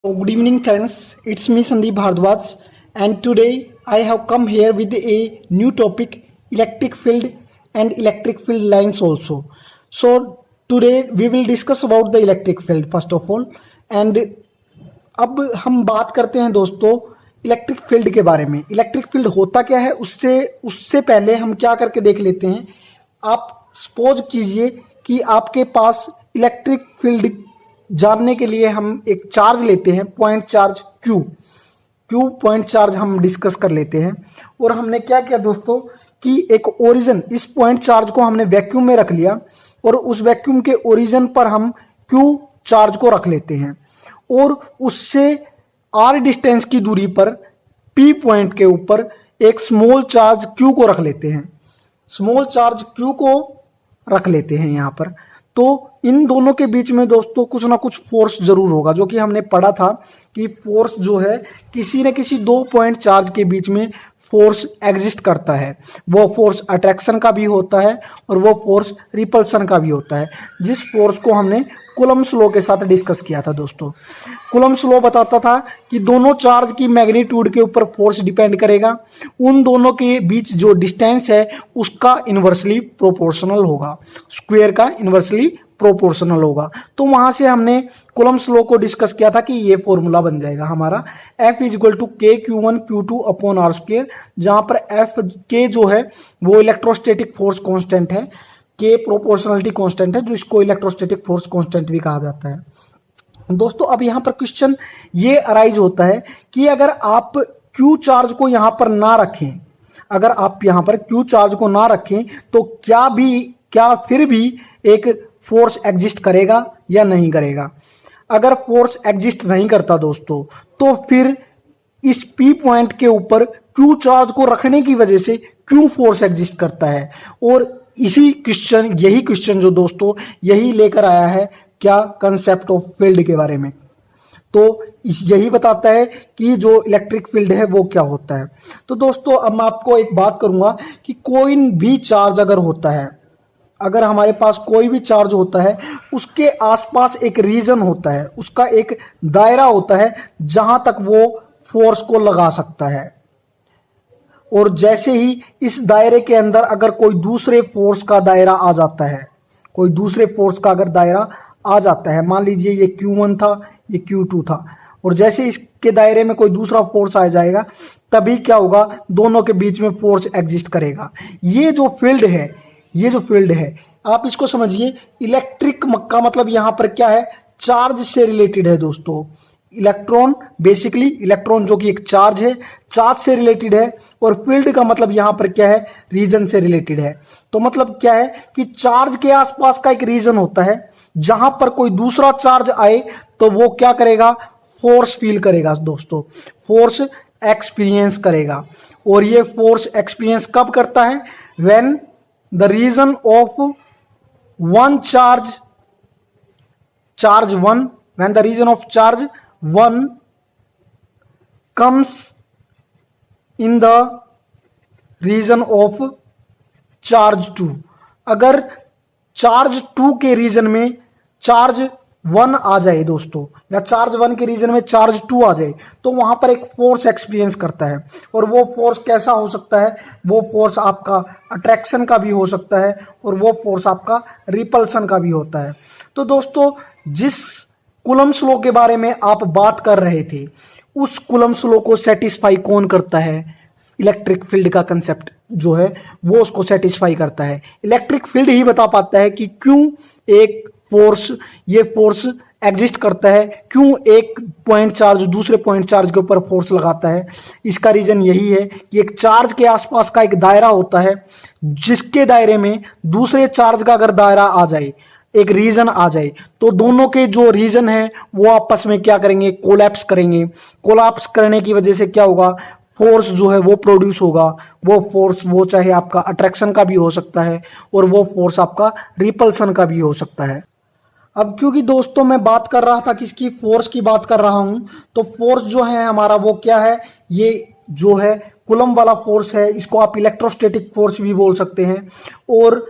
Good evening, friends. It's me, Sandeep Bhardwaj, and today I have come here with a new topic: electric field and electric field lines also. So today we will discuss about the electric field first of all, and अब हम बात करते हैं दोस्तों electric field के बारे में। Electric field होता क्या है उससे उससे पहले हम क्या करके देख लेते हैं। आप सपोज कीजिए कि आपके पास इलेक्ट्रिक फील्ड जानने के लिए हम एक चार्ज लेते हैं, point charge Q point charge हम डिस्कस कर लेते हैं। और हमने क्या किया दोस्तों कि एक ओरिजिन, इस पॉइंट चार्ज को हमने वैक्यूम में रख लिया और उस वैक्यूम के ओरिजिन पर हम क्यू चार्ज को रख लेते हैं और उससे आर डिस्टेंस की दूरी पर पी पॉइंट के ऊपर एक स्मॉल चार्ज क्यू को रख लेते हैं। स्मॉल चार्ज क्यू को रख लेते हैं यहाँ पर। तो इन दोनों के बीच में दोस्तों कुछ ना कुछ फोर्स जरूर होगा, जो कि हमने पढ़ा था कि फोर्स जो है किसी न किसी दो पॉइंट चार्ज के बीच में फोर्स एग्जिस्ट करता है। वो फोर्स अट्रैक्शन का भी होता है और वो फोर्स रिपल्सन का भी होता है, जिस फोर्स को हमने कूलम्ब्स लॉ के साथ डिस्कस किया था दोस्तों। कूलम्ब्स लॉ बताता था कि दोनों चार्ज की मैग्नीट्यूड के ऊपर फोर्स डिपेंड करेगा, उन दोनों के बीच जो डिस्टेंस है उसका इन्वर्सली प्रोपोर्शनल होगा, स्क्वायर का इन्वर्सली प्रोपोर्शनल होगा। तो वहां से हमने कूलम्ब्स लॉ को डिस्कस किया था कि ये फॉर्मूला बन जाएगा हमारा F is equal to K Q1 upon r square, जहां पर F K जो है वो इलेक्ट्रोस्टैटिक फोर्स कांस्टेंट है, K प्रोपोर्शनलिटी कांस्टेंट है, जो इसको इलेक्ट्रोस्टैटिक फोर्स कांस्टेंट भी कहा जाता है। दोस्तों अब यहां पर क्वेश्चन ये अराइज होता है कि अगर आप Q चार्ज को यहां पर ना रखें, अगर आप यहां पर Q चार्ज को ना रखें तो क्या फिर भी एक फोर्स एग्जिस्ट करेगा या नहीं करेगा। अगर फोर्स एग्जिस्ट नहीं करता दोस्तों तो फिर इस P पॉइंट के ऊपर Q चार्ज को रखने की वजह से Q फोर्स एग्जिस्ट करता है। और यही क्वेश्चन जो दोस्तों यही लेकर आया है क्या, कंसेप्ट ऑफ फील्ड के बारे में। तो यही बताता है कि जो इलेक्ट्रिक फील्ड है वो क्या होता है। तो दोस्तों अब मैं आपको एक बात करूंगा कि कोई भी चार्ज अगर होता है, अगर हमारे पास कोई भी चार्ज होता है उसके आसपास एक रीजन होता है, उसका एक दायरा होता है जहां तक वो फोर्स को लगा सकता है। और जैसे ही इस दायरे के अंदर अगर कोई दूसरे फोर्स का दायरा आ जाता है, कोई दूसरे फोर्स का अगर दायरा आ जाता है, मान लीजिए ये Q1 था, ये Q2 था, और जैसे इसके दायरे में कोई दूसरा फोर्स आ जाएगा तभी क्या होगा, दोनों के बीच में फोर्स एग्जिस्ट करेगा। ये जो फील्ड है आप इसको समझिए, इलेक्ट्रिक का मतलब यहां पर क्या है, चार्ज से रिलेटेड है दोस्तों। बेसिकली इलेक्ट्रॉन जो कि एक चार्ज है, चार्ज से रिलेटेड है, और फील्ड का मतलब यहां पर क्या है, रीजन से रिलेटेड है। तो मतलब क्या है कि चार्ज के आसपास का एक रीजन होता है, जहां पर कोई दूसरा चार्ज आए तो वो क्या करेगा, फोर्स फील करेगा दोस्तों, फोर्स एक्सपीरियंस करेगा। और ये फोर्स एक्सपीरियंस कब करता है, when the region of one charge one, when the region of charge 1 comes in the region of charge 2। अगर चार्ज 2 के रीजन में चार्ज 1 आ जाए दोस्तों, या चार्ज 1 के रीजन में चार्ज 2 आ जाए, तो वहां पर एक फोर्स एक्सपीरियंस करता है। और वो फोर्स कैसा हो सकता है, वो फोर्स आपका अट्रैक्शन का भी हो सकता है और वो फोर्स आपका रिपल्सन का भी होता है। तो दोस्तों जिस कूलम्ब्स लॉ के बारे में आप बात कर रहे थे, उस कूलम्ब्स लॉ को सेटिस्फाई कौन करता है, इलेक्ट्रिक फील्ड का कंसेप्ट जो है वो उसको सेटिस्फाई करता है। इलेक्ट्रिक फील्ड ही बता पाता है कि क्यों एक ये फोर्स एग्जिस्ट करता है, क्यों एक पॉइंट चार्ज दूसरे पॉइंट चार्ज के ऊपर फोर्स लगाता है। इसका रीजन यही है कि एक चार्ज के आसपास का एक दायरा होता है, जिसके दायरे में दूसरे चार्ज का अगर दायरा आ जाए, एक रीजन आ जाए, तो दोनों के जो रीजन है वो आपस में क्या करेंगे, कोलैप्स करेंगे। कोलैप्स करने की वजह से क्या होगा, फोर्स जो है वो प्रोड्यूस होगा। वो फोर्स वो चाहे आपका अट्रैक्शन का भी हो सकता है और वो फोर्स आपका रिपल्सन का भी हो सकता है। अब क्योंकि दोस्तों मैं बात कर रहा था किसकी, फोर्स की बात कर रहा हूं, तो फोर्स जो है हमारा वो क्या है, ये जो है कूलम्ब वाला फोर्स है, इसको आप इलेक्ट्रोस्टैटिक फोर्स भी बोल सकते हैं। और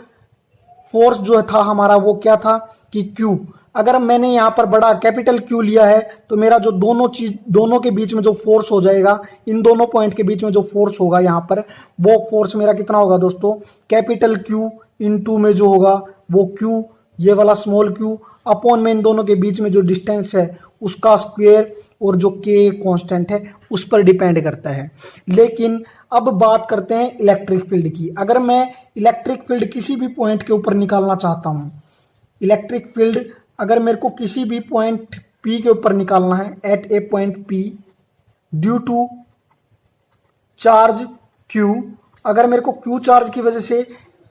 फोर्स जो था हमारा वो क्या था कि Q, अगर मैंने यहाँ पर बड़ा कैपिटल Q लिया है तो मेरा जो दोनों के बीच में जो फोर्स हो जाएगा, इन दोनों पॉइंट के बीच में जो फोर्स होगा यहाँ पर, वो फोर्स मेरा कितना होगा दोस्तों, कैपिटल Q इंटू में जो होगा वो Q, ये वाला स्मॉल q, अपॉन में इन दोनों के बीच में जो डिस्टेंस है उसका स्क्वायर, और जो k कांस्टेंट है उस पर डिपेंड करता है। लेकिन अब बात करते हैं इलेक्ट्रिक फील्ड की। अगर मैं इलेक्ट्रिक फील्ड किसी भी पॉइंट के ऊपर निकालना चाहता हूं, इलेक्ट्रिक फील्ड अगर मेरे को किसी भी पॉइंट P के ऊपर निकालना है, at a point P due to charge Q, अगर मेरे को Q चार्ज की वजह से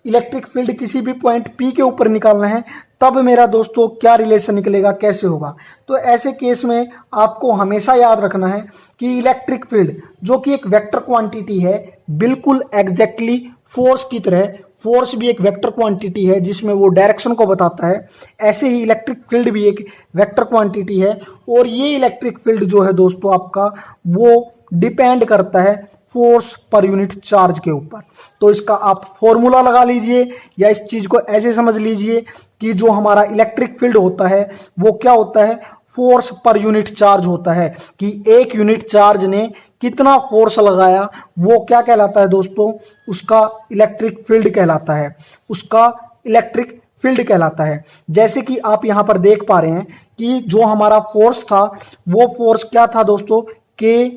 इलेक्ट्रिक फील्ड किसी भी पॉइंट P के ऊपर निकालना है, तब मेरा दोस्तों क्या रिलेशन निकलेगा, कैसे होगा। तो ऐसे केस में आपको हमेशा याद रखना है कि इलेक्ट्रिक फील्ड जो कि एक वेक्टर क्वांटिटी है, बिल्कुल एग्जैक्टली फोर्स की तरह, फोर्स भी एक वेक्टर क्वांटिटी है जिसमें वो डायरेक्शन को बताता है, ऐसे ही इलेक्ट्रिक फील्ड भी एक वेक्टर क्वांटिटी है। और ये इलेक्ट्रिक फील्ड जो है दोस्तों आपका, वो डिपेंड करता है फोर्स पर यूनिट चार्ज के ऊपर। तो इसका आप फॉर्मूला लगा लीजिए, या इस चीज को ऐसे समझ लीजिए कि जो हमारा इलेक्ट्रिक फील्ड होता है वो क्या होता है, फोर्स पर यूनिट चार्ज होता है, कि एक यूनिट चार्ज ने कितना फोर्स लगाया, वो क्या कहलाता है दोस्तों, उसका इलेक्ट्रिक फील्ड कहलाता है, उसका इलेक्ट्रिक फील्ड कहलाता है। जैसे कि आप यहां पर देख पा रहे हैं कि जो हमारा फोर्स था वो फोर्स क्या था दोस्तों, के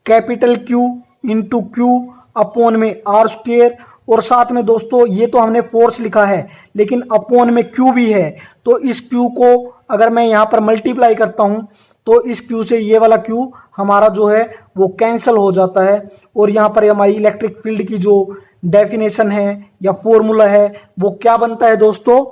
capital Q into Q upon में R स्क्वेयर, और साथ में दोस्तों ये तो हमने फोर्स लिखा है लेकिन अपॉन में Q भी है, तो इस Q को अगर मैं यहाँ पर मल्टीप्लाई करता हूँ तो इस Q से ये वाला Q हमारा जो है वो कैंसिल हो जाता है, और यहाँ पर हमारी इलेक्ट्रिक फील्ड की जो डेफिनेशन है या फॉर्मूला है वो क्या बनता है दोस्तों।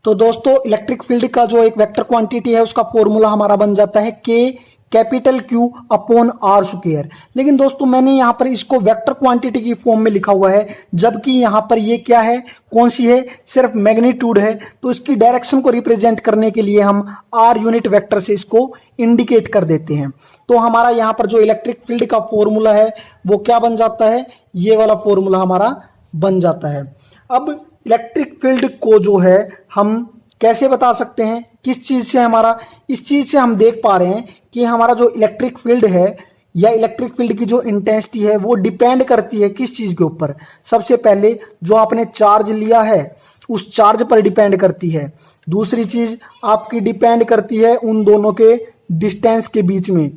तो दोस्तों इलेक्ट्रिक फील्ड का जो एक वेक्टर क्वांटिटी है उसका फॉर्मूला हमारा बन जाता है K capital Q upon R square. लेकिन दोस्तों मैंने यहाँ पर इसको वेक्टर क्वांटिटी की फॉर्म में लिखा हुआ है, जबकि यहाँ पर ये क्या है, कौन सी है, सिर्फ मैग्नीट्यूड है। तो इसकी डायरेक्शन को रिप्रेजेंट करने के लिए हम R यूनिट वेक्टर से इसको इंडिकेट कर देते हैं। तो हमारा यहाँ पर जो इलेक्ट्रिक फील्ड का फॉर्मूला है वो क्या बन जाता है, ये वाला फॉर्मूला हमारा बन जाता है। अब इलेक्ट्रिक फील्ड को जो है हम कैसे बता सकते हैं, किस चीज से, हमारा इस चीज से हम देख पा रहे हैं कि हमारा जो इलेक्ट्रिक फील्ड है या इलेक्ट्रिक फील्ड की जो इंटेंसिटी है वो डिपेंड करती है किस चीज के ऊपर। सबसे पहले जो आपने चार्ज लिया है उस चार्ज पर डिपेंड करती है। दूसरी चीज आपकी डिपेंड करती है उन दोनों के डिस्टेंस के बीच में,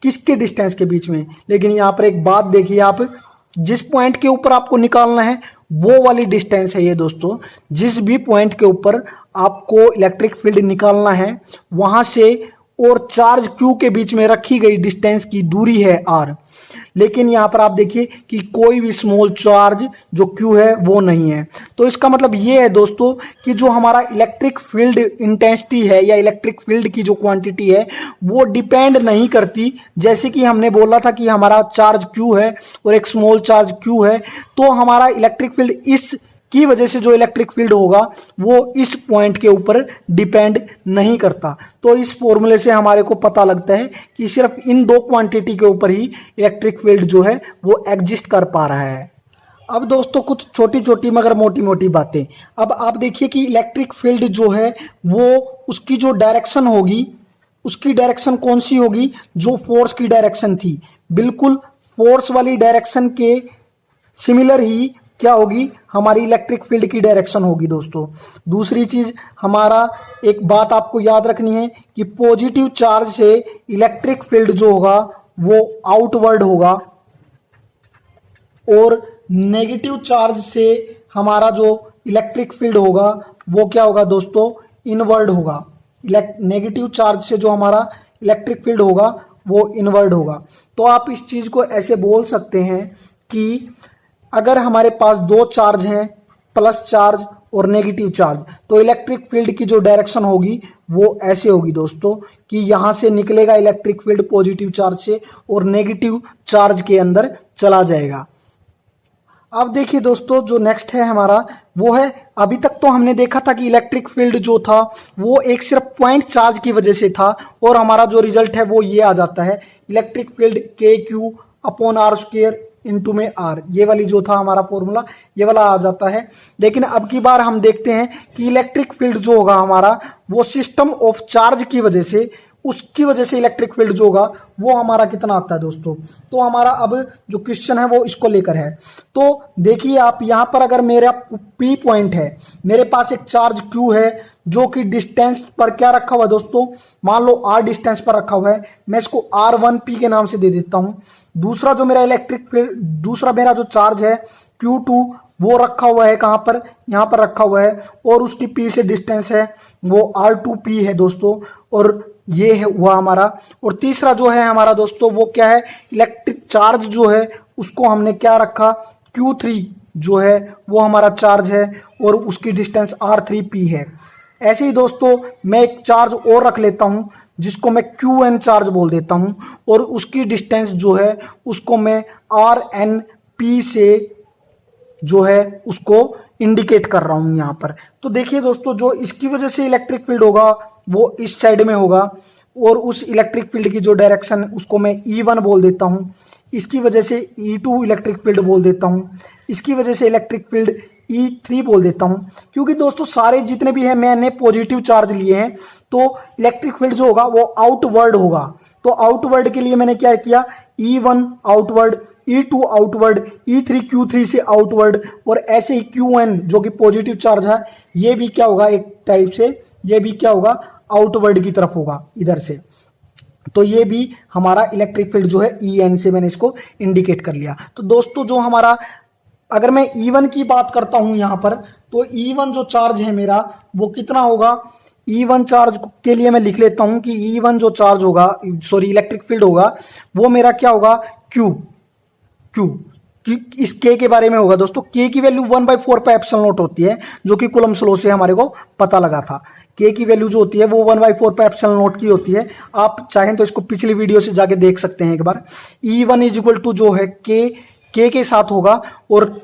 किसके डिस्टेंस के बीच में। लेकिन यहाँ पर एक बात देखिए, आप जिस पॉइंट के ऊपर आपको निकालना है वो वाली डिस्टेंस है ये दोस्तों, जिस भी पॉइंट के ऊपर आपको इलेक्ट्रिक फील्ड निकालना है वहां से और चार्ज Q के बीच में रखी गई डिस्टेंस की दूरी है R। लेकिन यहां पर आप देखिए कि कोई भी स्मॉल चार्ज जो Q है वो नहीं है। तो इसका मतलब ये है दोस्तों कि जो हमारा इलेक्ट्रिक फील्ड इंटेंसिटी है या इलेक्ट्रिक फील्ड की जो क्वांटिटी है वो डिपेंड नहीं करती, जैसे कि हमने बोला था कि हमारा चार्ज Q है और एक स्मॉल चार्ज Q है, तो हमारा इलेक्ट्रिक फील्ड इस की वजह से जो इलेक्ट्रिक फील्ड होगा वो इस पॉइंट के ऊपर डिपेंड नहीं करता। तो इस फॉर्मूले से हमारे को पता लगता है कि सिर्फ इन दो क्वांटिटी के ऊपर ही इलेक्ट्रिक फील्ड जो है वो एग्जिस्ट कर पा रहा है। अब दोस्तों कुछ छोटी छोटी मगर मोटी मोटी बातें। अब आप देखिए कि इलेक्ट्रिक फील्ड जो है वो उसकी जो डायरेक्शन होगी, उसकी डायरेक्शन कौन सी होगी, जो फोर्स की डायरेक्शन थी, बिल्कुल फोर्स वाली डायरेक्शन के सिमिलर ही क्या होगी, हमारी इलेक्ट्रिक फील्ड की डायरेक्शन होगी दोस्तों। दूसरी चीज, हमारा एक बात आपको याद रखनी है कि पॉजिटिव चार्ज से इलेक्ट्रिक फील्ड जो होगा वो आउटवर्ड होगा, और नेगेटिव चार्ज से हमारा जो इलेक्ट्रिक फील्ड होगा वो क्या होगा दोस्तों, इनवर्ड होगा। नेगेटिव चार्ज से जो हमारा इलेक्ट्रिक फील्ड होगा वो इनवर्ड होगा। तो आप इस चीज को ऐसे बोल सकते हैं कि अगर हमारे पास दो चार्ज हैं, प्लस चार्ज और नेगेटिव चार्ज, तो इलेक्ट्रिक फील्ड की जो डायरेक्शन होगी वो ऐसे होगी दोस्तों कि यहां से निकलेगा इलेक्ट्रिक फील्ड पॉजिटिव चार्ज से और नेगेटिव चार्ज के अंदर चला जाएगा। अब देखिए दोस्तों जो नेक्स्ट है हमारा वो है, अभी तक तो हमने देखा था कि इलेक्ट्रिक फील्ड जो था वो एक सिर्फ पॉइंट चार्ज की वजह से था, और हमारा जो रिजल्ट है वो ये आ जाता है, electric field KQ upon R square into में आर, ये वाली जो था हमारा फॉर्मूला ये वाला आ जाता है। लेकिन अब की बार हम देखते हैं कि इलेक्ट्रिक फील्ड जो होगा हमारा वो सिस्टम ऑफ चार्ज की वजह से, उसकी वजह से इलेक्ट्रिक फील्ड जो होगा वो हमारा कितना आता है दोस्तों। तो हमारा अब जो क्वेश्चन है वो इसको लेकर है। तो देखिए आप यहां पर अगर मेरा पी पॉइंट है, मेरे पास एक चार्ज क्यू है जो कि डिस्टेंस पर क्या रखा हुआ है दोस्तों, मान लो आर डिस्टेंस पर रखा हुआ है, मैं इसको R1P के नाम से दे देता हूं। दूसरा जो मेरा इलेक्ट्रिक फील्ड, दूसरा मेरा जो चार्ज है Q2 वो रखा हुआ है कहां पर, यहां पर रखा हुआ है, और उसकी P से डिस्टेंस है वो R2P है दोस्तों, और ये है हुआ हमारा। और तीसरा जो है हमारा दोस्तों वो क्या है, इलेक्ट्रिक चार्ज जो है उसको हमने क्या रखा, Q3 जो है वो हमारा चार्ज है और उसकी डिस्टेंस R3P है। ऐसे ही दोस्तों मैं एक चार्ज और रख लेता हूं जिसको मैं QN चार्ज बोल देता हूं, और उसकी डिस्टेंस जो है उसको मैं RNP से जो है उसको इंडिकेट कर रहा हूं यहां पर। तो देखिए दोस्तों जो इसकी वजह से इलेक्ट्रिक फील्ड होगा वो इस साइड में होगा, और उस इलेक्ट्रिक फील्ड की जो डायरेक्शन उसको मैं E1 बोल देता हूं। इसकी वजह से E2 इलेक्ट्रिक फील्ड बोल देता हूं। इसकी वजह से इलेक्ट्रिक फील्ड E3 बोल देता हूं। क्योंकि दोस्तों सारे जितने भी हैं मैंने पॉजिटिव चार्ज लिए हैं, तो इलेक्ट्रिक फील्ड जो होगा वो आउटवर्ड होगा। तो आउटवर्ड के लिए मैंने क्या किया, E1 outward, E2 outward, E3 Q3 से आउटवर्ड, और ऐसे ही QN जो कि पॉजिटिव चार्ज है ये भी क्या होगा, एक टाइप से ये भी क्या होगा, आउटवर्ड की तरफ होगा इधर से। तो ये भी हमारा इलेक्ट्रिक फील्ड जो है EN से मैंने इसको इंडिकेट कर लिया। तो दोस्तों जो हमारा, अगर मैं E1 की बात करता हूं यहां पर, तो E1 जो चार्ज है मेरा वो कितना होगा, E1 चार्ज के लिए मैं लिख लेता हूं कि E1 जो चार्ज होगा, सॉरी इलेक्ट्रिक फील्ड होगा वो मेरा क्या होगा, Q इस K के बारे में होगा दोस्तों। K की वैल्यू 1/4 पे एप्सिलॉन नॉट होती है, जो कि कूलम्ब्स लॉ से हमारे को पता लगा था। K की वैल्यू जो होती है वो 1/4 पे एप्सिलॉन नॉट की होती है। आप चाहें तो इसको पिछली वीडियो से जाके देख सकते हैं एक बार। E1 इज इक्वल टू जो है K के साथ होगा, और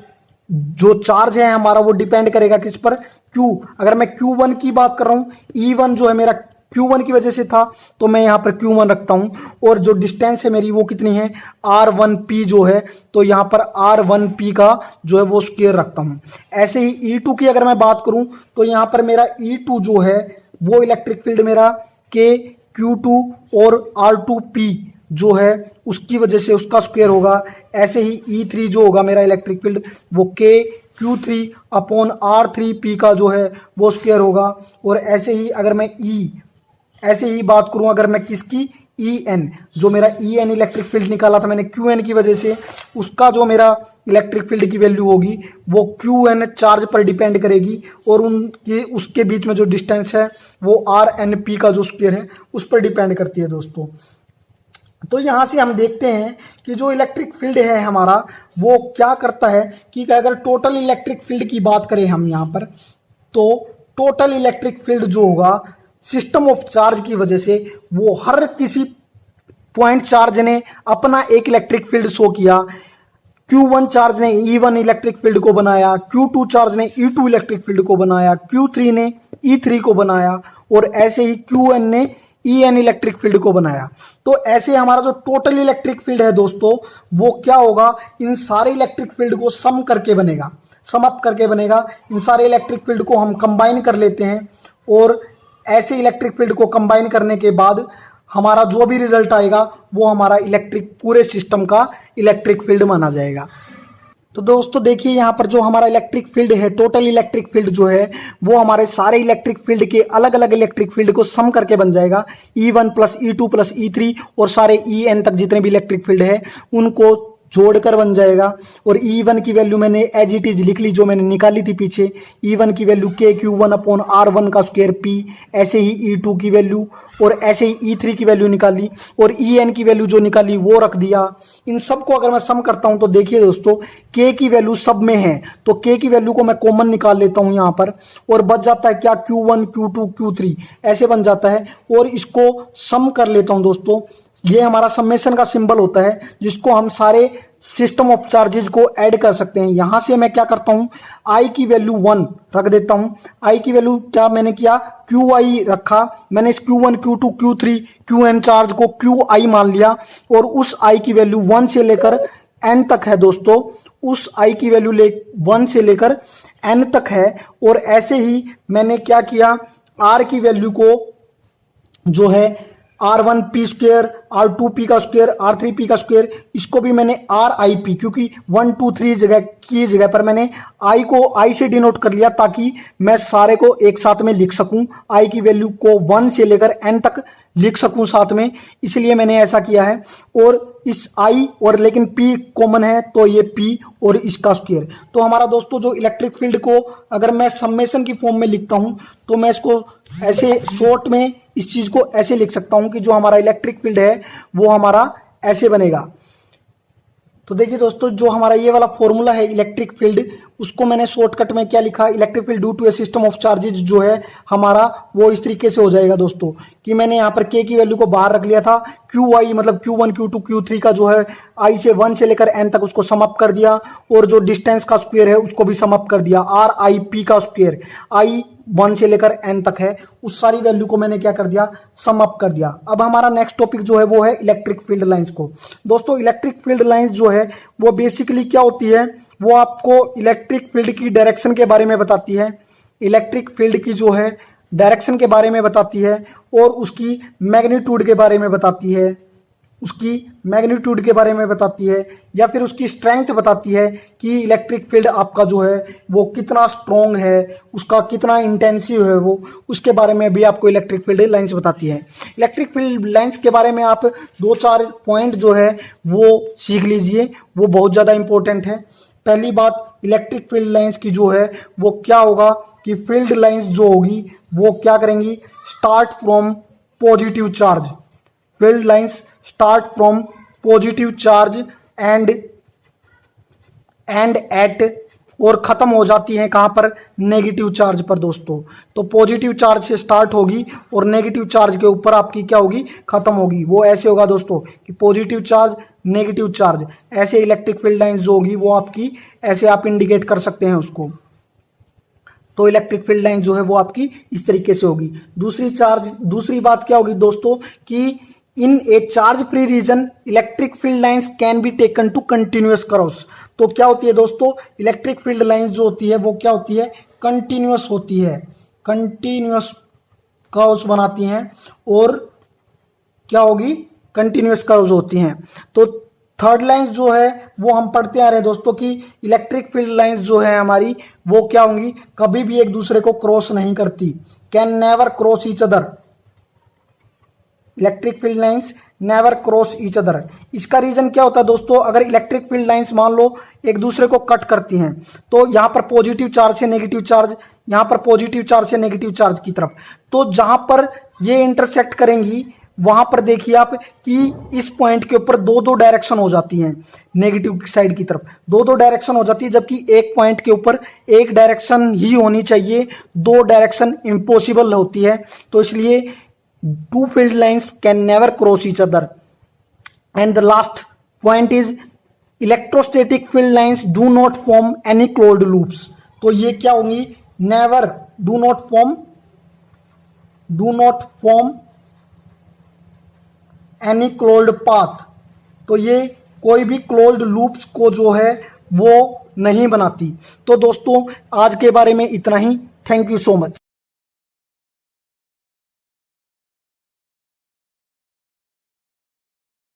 जो चार्ज है हमारा वो डिपेंड करेगा किस पर, Q। अगर मैं Q1 की बात कर रहा हूं, E1 जो है मेरा Q1 की वजह से था तो मैं यहां पर Q1 रखता हूं, और जो डिस्टेंस है मेरी वो कितनी है, R1P जो है, तो यहां पर R1P का जो है वो स्क्वायर रखता हूं। ऐसे ही E2 की अगर मैं बात करूं तो यहां पर मेरा E2 जो है वो इलेक्ट्रिक फील्ड मेरा K Q2 और R2P जो है उसकी वजह से उसका स्क्वायर होगा। ऐसे ही E3 जो होगा मेरा इलेक्ट्रिक फील्ड वो K Q3 अपॉन R3P का जो है वो स्क्वायर होगा। और ऐसे ही अगर मैं ऐसे ही बात करूं अगर मैं किसकी, EN, जो मेरा EN इलेक्ट्रिक फील्ड निकाला था मैंने QN की वजह से, उसका जो मेरा इलेक्ट्रिक फील्ड की वैल्यू होगी वो QN चार्ज पर डिपेंड करेगी, और उनके उसके बीच में जो डिस्टेंस है वो RNP का जो स्क्वायर है उस पर डिपेंड करती है दोस्तों। तो यहां से हम देखते हैं कि जो इलेक्ट्रिक फील्ड है हमारा वो क्या करता है, कि अगर टोटल इलेक्ट्रिक फील्ड की बात करें हम यहां पर, तो टोटल इलेक्ट्रिक फील्ड जो होगा सिस्टम ऑफ चार्ज की वजह से, वो हर किसी पॉइंट चार्ज ने अपना एक इलेक्ट्रिक फील्ड शो किया। Q1 चार्ज ने E1 इलेक्ट्रिक फील्ड को बनाया, Q2 चार्ज ने E2 इलेक्ट्रिक फील्ड को बनाया, Q3 ने E3 को बनाया, और ऐसे ही QN ने EN इलेक्ट्रिक फील्ड को बनाया। तो ऐसे हमारा जो टोटल इलेक्ट्रिक फील्ड है दोस्तों वो क्या होगा, इन सारे इलेक्ट्रिक फील्ड को सम करके बनेगा, सम अप करके बनेगा। इन सारे इलेक्ट्रिक फील्ड को हम कंबाइन कर लेते हैं, और ऐसे इलेक्ट्रिक फील्ड को कंबाइन करने के बाद हमारा जो भी रिजल्ट आएगा वो हमारा इलेक्ट्रिक पूरे सिस्टम का इलेक्ट्रिक फील्ड माना जाएगा। तो दोस्तों देखिए यहाँ पर जो हमारा इलेक्ट्रिक फील्ड है, टोटल इलेक्ट्रिक फील्ड जो है वो हमारे सारे इलेक्ट्रिक फील्ड के अलग अलग इलेक्ट्रिक फील्ड को सम करके बन जाएगा। E1 plus E2 plus E3 और सारे EN तक जितने भी इलेक्ट्रिक फील्ड है उनको जोड़कर बन जाएगा। और E1 की वैल्यू मैंने एज इट इज लिख ली जो मैंने निकाली थी पीछे। E1 की value K Q1 upon R1 का स्क्वायर P। ऐसे ही E2 की वैल्यू, और ऐसे ही E3 की वैल्यू निकाली, और EN की वैल्यू जो निकाली वो रख दिया। इन सब को अगर मैं सम करता हूं तो देखिए दोस्तों K की वैल्यू सब में है, तो K की वैल्यू को मैं कॉमन निकाल लेता हूं यहां पर, और बच जाता है क्या, Q1 Q2 Q3 ऐसे बन जाता है। और इसको सम कर लेता हूं दोस्तों, ये हमारा समेशन का सिंबल होता है जिसको हम सारे सिस्टम ऑफ चार्जेज को ऐड कर सकते हैं। यहां से मैं क्या करता हूं, I की वैल्यू 1 रख देता हूं। I की वैल्यू क्या मैंने किया, QI रखा। मैंने इस Q1 Q2 Q3 QN charge को QI मान लिया, और उस I की वैल्यू 1 से लेकर n तक है दोस्तों, उस i की वैल्यू 1 से लेकर n तक है। और ऐसे ही मैंने क्या किया, r की वैल्यू को जो है R1 स्क्वायर, R2 का स्क्वायर, R3 का स्क्वायर, इसको भी मैंने RIP, क्योंकि 1 2 3 जगह पर मैंने I को I से डिनोट कर लिया ताकि मैं सारे को एक साथ में लिख सकूं, I की वैल्यू को 1 से लेकर n तक लिख सकूं साथ में, इसलिए मैंने ऐसा किया है। और इस I और लेकिन P कॉमन है तो ये P और इसका स्क्वायर। तो हमारा दोस्तों जो इलेक्ट्रिक फील्ड को अगर मैं समेशन की फॉर्म में लिखता हूं तो मैं इसको ऐसे शॉर्ट में इस चीज को ऐसे लिख सकता हूं कि जो हमारा इलेक्ट्रिक फील्ड है वो हमारा ऐसे बनेगा। तो देखिए दोस्तों, जो हमारा ये वाला फॉर्मूला है इलेक्ट्रिक फील्ड, उसको मैंने शॉर्टकट में क्या लिखा, electric field due to a system of charges जो है हमारा वो इस तरीके से हो जाएगा दोस्तों कि मैंने यहाँ पर के की वैल्यू को बाहर रख लिया था, क्यू आई मतलब Q1 Q2 Q3 का जो है आई से 1 से लेकर n तक उसको सम अप कर दिया, और जो डिस्टेंस का स्क्वायर है उसको भी सम अप कर दिया, RIP का स्क्वायर, आई 1 से लेकर n तक है, उस सारी वैल्यू को मैंने क्या कर दिया, सम अप कर दिया। अब हमारा नेक्स्ट टॉपिक जो है वो है इलेक्ट्रिक फील्ड लाइंस को। दोस्तों इलेक्ट्रिक फील्ड लाइंस जो है वो बेसिकली क्या होती है, वो आपको इलेक्ट्रिक फील्ड की डायरेक्शन के बारे में बताती है, इलेक्ट्रिक फील्ड की जो है डायरेक्शन के बारे में बताती है, और उसकी मैग्नीट्यूड के बारे में बताती है, उसकी मैग्नीट्यूड के बारे में बताती है, या फिर उसकी स्ट्रेंथ बताती है कि इलेक्ट्रिक फील्ड आपका जो है वो कितना स्ट्रॉन्ग है, उसका कितना इंटेंसिव है, वो उसके बारे में भी आपको इलेक्ट्रिक फील्ड लाइंस बताती है। इलेक्ट्रिक फील्ड लाइंस के बारे में आप 2-4 पॉइंट जो है वो सीख लीजिए, वो बहुत ज़्यादा इंपॉर्टेंट है। पहली बात, इलेक्ट्रिक फील्ड लाइंस की जो है वो क्या होगा कि फील्ड लाइंस जो होगी वो क्या करेंगी, start from positive charge, field lines start from positive charge end at, और खत्म हो जाती है कहां पर, नेगेटिव चार्ज पर दोस्तों। तो पॉजिटिव चार्ज से स्टार्ट होगी और नेगेटिव चार्ज के ऊपर आपकी क्या होगी, खत्म होगी। वो ऐसे होगा दोस्तों कि पॉजिटिव चार्ज नेगेटिव चार्ज, ऐसे इलेक्ट्रिक फील्ड लाइंस जो होगी वो आपकी ऐसे आप इंडिकेट कर सकते हैं उसको। तो इलेक्ट्रिक फील्ड लाइन जो है वो आपकी इस तरीके से होगी। दूसरी बात क्या होगी दोस्तों कि in a charge free region electric field lines can be taken to continuous curves. तो क्या होती है दोस्तों, इलेक्ट्रिक फील्ड लाइंस जो होती है वो क्या होती है, कंटिन्यूअस होती है, कंटिन्यूअस कर्व्स बनाती हैं, और क्या होगी, कंटिन्यूअस कर्व्स होती हैं। तो थर्ड लाइंस जो है वो हम पढ़ते आ रहे हैं दोस्तों कि इलेक्ट्रिक फील्ड लाइंस जो है हमारी वो क्या होंगी, कभी भी एक दूसरे को क्रॉस नहीं करती, can never cross each other, electric field lines never cross each other. इसका रीजन क्या होता है दोस्तों, अगर इलेक्ट्रिक फील्ड लाइंस मान लो एक दूसरे को कट करती हैं, तो यहां पर पॉजिटिव चार्ज से नेगेटिव चार्ज, यहां पर पॉजिटिव चार्ज से नेगेटिव चार्ज की तरफ, तो जहां पर ये इंटरसेक्ट करेंगी वहां पर देखिए आप कि इस पॉइंट के ऊपर 2-2 डायरेक्शन हो जाती हैं, नेगेटिव साइड की तरफ 2-2 डायरेक्शन हो जाती है, जबकि एक पॉइंट के ऊपर एक डायरेक्शन ही होनी चाहिए, 2 डायरेक्शन इम्पॉसिबल होती है। तो इसलिए two field lines can never cross each other. And the last point is electrostatic field lines do not form any closed loops. तो ये क्या होंगी, never, do not form any closed path। तो ये कोई भी closed loops को जो है वो नहीं बनाती। तो दोस्तों आज के बारे में इतना ही, थैंक यू सो मच।